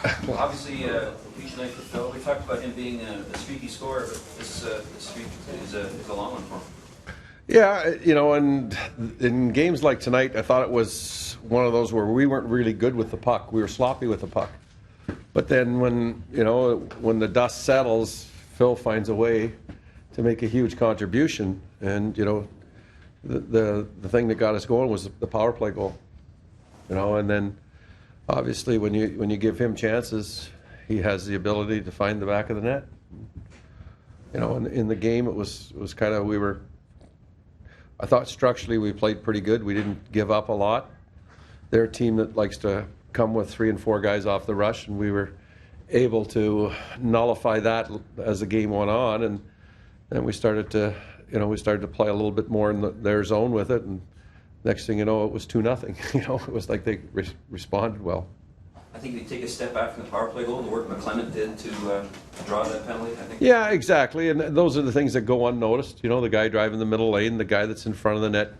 Obviously, a huge night for Phil. We talked about him being a streaky scorer, but this streak is a long one for him. Yeah, and in games like tonight, I thought it was one of those where we weren't really good with the puck. We were sloppy with the puck. But then when the dust settles, Phil finds a way to make a huge contribution. And, the thing that got us going was the power play goal. And then obviously when you give him chances, he has the ability to find the back of the net. In the game it was kind of, I thought structurally we played pretty good. We didn't give up a lot. They're a team that likes to come with 3 and 4 guys off the rush, and we were able to nullify that as the game went on, and then we started to play a little bit more in their zone with it, and next thing you know, it was 2-0. It was like they responded well. I think they take a step back from the power play goal, the work McClement did to draw that penalty, I think. Yeah, exactly, and those are the things that go unnoticed. The guy driving the middle lane, the guy that's in front of the net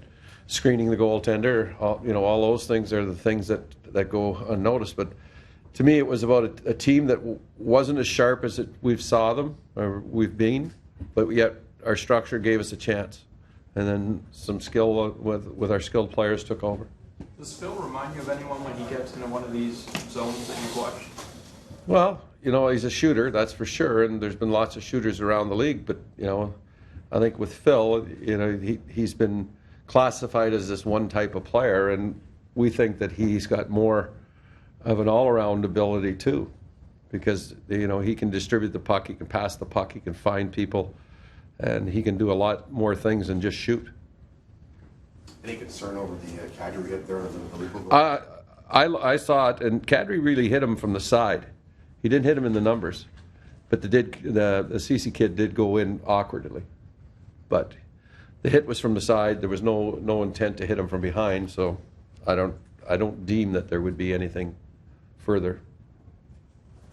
screening the goaltender, all those things are the things that go unnoticed. But to me, it was about a team that wasn't as sharp as we've saw them, or we've been, but yet our structure gave us a chance. And then some skill with our skilled players took over. Does Phil remind you of anyone when he gets into one of these zones that you've watched? Well, he's a shooter, that's for sure, and there's been lots of shooters around the league. But I think with Phil, he's been classified as this one type of player, and we think that he's got more of an all-around ability too, because he can distribute the puck, he can pass the puck, he can find people, and he can do a lot more things than just shoot. Any concern over the Kadri hit there? I saw it, and Kadri really hit him from the side. He didn't hit him in the numbers, but the CC kid did go in awkwardly. But the hit was from the side. There was no intent to hit him from behind, so I don't deem that there would be anything further.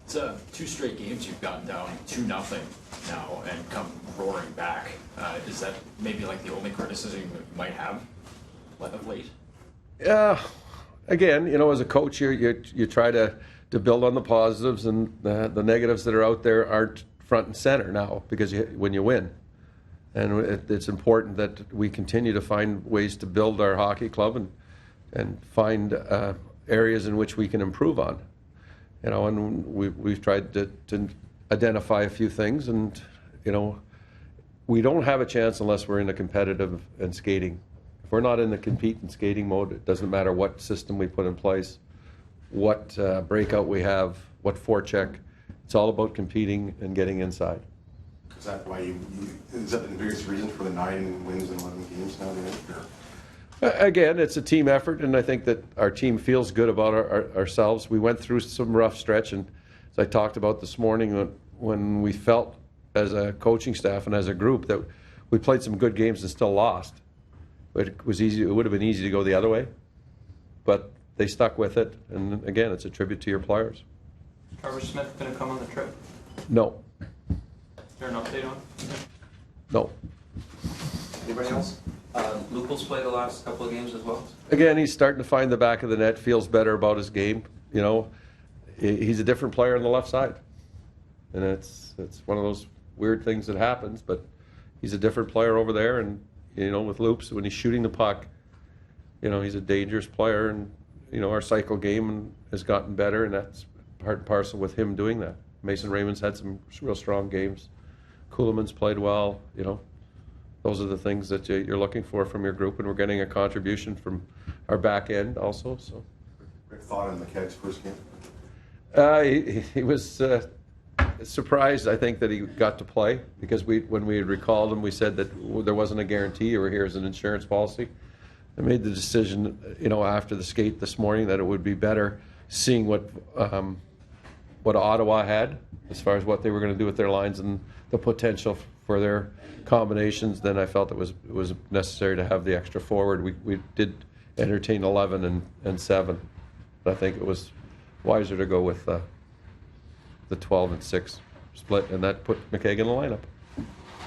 It's 2 straight games you've gotten down 2-0 now and come roaring back. Is that maybe like the only criticism you might have of late? Again, as a coach, you try to build on the positives, and the negatives that are out there aren't front and center now, because when you win. And it's important that we continue to find ways to build our hockey club and find areas in which we can improve on. And we've tried to identify a few things, and we don't have a chance unless we're in a competitive and skating. If we're not in the compete and skating mode, it doesn't matter what system we put in place, what breakout we have, what forecheck. It's all about competing and getting inside. Is that why is that the biggest reason for the 9 wins in 11 games now? Again, it's a team effort, and I think that our team feels good about ourselves. We went through some rough stretch, and as I talked about this morning, when we felt as a coaching staff and as a group that we played some good games and still lost. It was easy. It would have been easy to go the other way, but they stuck with it. And again, it's a tribute to your players. Trevor Smith going to come on the trip? No. Is there an update on? No. Anybody else? Lupul's played the last couple of games as well. Again, he's starting to find the back of the net. Feels better about his game. He's a different player on the left side, and it's one of those weird things that happens. But he's a different player over there, and with Loops, when he's shooting the puck, he's a dangerous player, and our cycle game has gotten better, and that's part and parcel with him doing that. Mason Raymond's had some real strong games. Kuhlman's played well. Those are the things that you're looking for from your group, and we're getting a contribution from our back end also. So, Quick thought on McKegg's first game. He was surprised, I think, that he got to play, because when we had recalled him, we said that there wasn't a guarantee, or here's an insurance policy. I made the decision, after the skate this morning, that it would be better seeing what Ottawa had as far as what they were going to do with their lines and the potential for their combinations. Then I felt it was necessary to have the extra forward. We did entertain 11 and 7, but I think it was wiser to go with the 12 and 6 split, and that put McKegg in the lineup.